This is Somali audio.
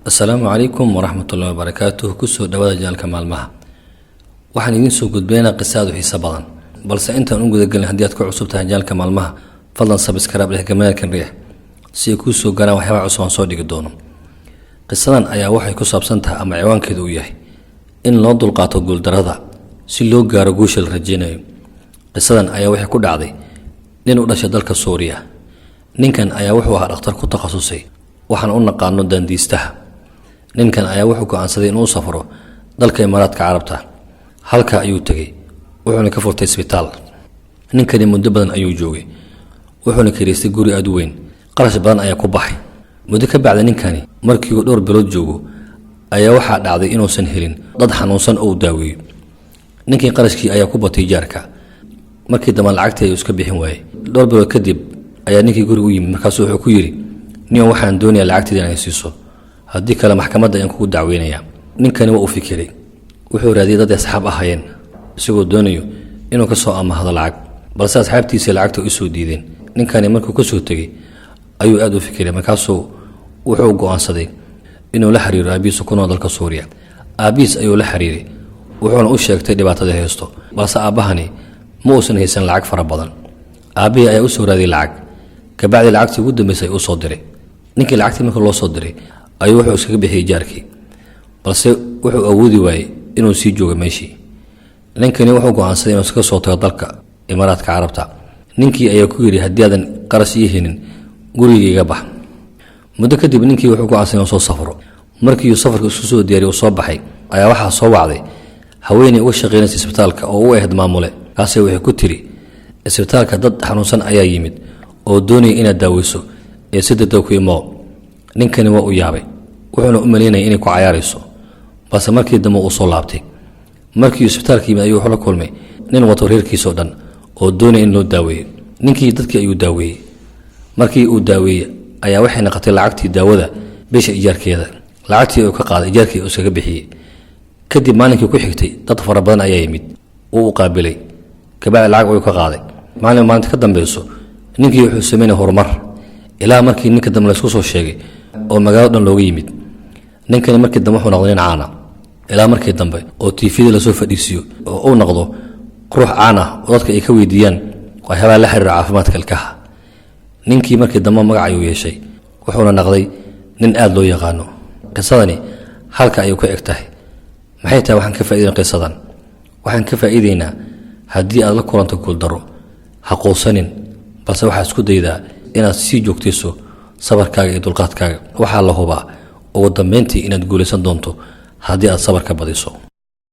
السلام عليكم ورحمة الله وبركاته. كسو دواد جالك مالمها waxaan idin soo gudbeenaa qisado xiiso badan balse intaan ugu gudagalnay hadii aad ku cusub tahay jaalka maalmaha fadlan subscribe leh gamaalkan riix si ku soo gaaraan waxyaabo cusub aan soo dhigi doono. qisadan ayaa waxay ku saabsan tahay ama ciwaankeedu yahay in loo dulqaato guuldarada si loo gaaro guusha la rajeynayo. qisadan ayaa waxay ku dhacday nin u dhashay dalka Suuriya. ninkan ayaa wuxuu ahaa dhakhtar ku takhasusay waxaan u naqaano dandiistaha. ninkan ayaa wuxuu go'aansaday inuu safro dalka Imaaraadka Carabta. halka ayuu tagay wuxuuna ka furtay isbitaal. ninkani muddo badan ayuu joogay wuxuuna kireystay guri aad u weyn. qarash badan ayaa ku baxay. muddo ka bacda ninkani markii uu dhowr bilood joogo ayaa waxaa dhacday inuusan helin dad xanuunsan oo daaweeyo. ninkii qarashkii ayaa ku batay jaarka markii dambe lacagtii ayuu iska bixin waayay. dhowr bilood kadib ayaa ninkii guriga u yimid markaasuu wuxuu ku yiri niyo waxaan doonayaa lacagtii inaan siiso haddii kale maxkamadda ayaan kugu dacweynayaa. ninkani waa u fikiray wuxuu raadiyay dad asxaab ahayeen isagoo doonayo inuu ka soo amaahdo lacag balse asxaabtiisa lacagta u soo diideen. ninkani markuu ka soo tagay ayuu aad u fikiray markaasuu wuxuu go'aansaday inuu la xiriiro aabihiisa ku nool dalka Suuriya. aabihiis ayuu la xiriiray wuxuuna u sheegtay dhibaatada haysto balse aabahani ma uusan haysan lacag fara badan. aabihii ayaa u soo raadiyay lacag ka bacdi lacagtii ugu dambeysay uu soo diray. ninkii lacagtii markii loo soo diray ayuu wuxuu iskaga bixiyay jaarkii balse wuxuu awoodi waayay inuu sii joogo meeshii. ninkani wuxuu go'aansaday inuu iska soo tago dalka Imaaraadka Carabta. ninkii ayaa ku yiri haddii aadan qarash ii helin gurigayga bax. muddo kadib ninkii wuxuu go'aansaday inuu soo safro. markii uu safarka isku soo diyaariyay oo soo baxay ayaa waxaa soo wacday haweeney uga shaqeynaysa isbitaalka oo u ahayd maamule. kaasay waxay ku tiri isbitaalka dad xanuunsan ayaa yimid oo doonaya inaad daaweyso ee si degdeg ku imo. ninkani waa u yaabay wuxuuna u maleynayay inay ku cayaarayso balse markii dambe uu soo laabtay. markii isbitaalka yimid ayuu la kulmay nin wato reerkiisa oo dhan oo doonaya in loo daaweeyo. ninkii dadkii ayuu daaweeyay. markii uu daaweeyay ayaa waxay noqotay lacagtii daawada bisha ijaarkeeda. lacagtii uu ka qaaday ijaarkii uu iskaga bixiyay. kadib maalinkii ku xigtay dad fara badan ayaa yimid uu u qaabilay kabacdi lacag uu ka qaaday. maalinta ka dambayso ninkii wuxuu sameeyay horumar ilaa markii ninka dambe la isku soo sheegay oo magaalada dhan looga yimid. ninkani markii dambe wuxuu noqday nin caan ah ilaa markii dambe oo TV la soo fadhiisiyo oo uu noqdo ruux caan ah oo dadka ay ka weydiiyaan waxyaabo la xiriira caafimaadka ilkaha. ninkii markii dambe magac ayuu yeeshay wuxuuna noqday nin aad loo yaqaano. qisadani halka ayuu ka egtahay. maxay tahay waxaan ka faa'iideynaa qisadan? waxaan ka faa'iideynaa haddii aad la kulanto guuldaro ha quusanin balse waxaad isku daydaa inaad sii joogtayso sabarkaaga iyo dulqaadkaaga. waxaa la hubaa ugu dambeyntii inaad guulaysan doonto haddii aad sabar ka badiso.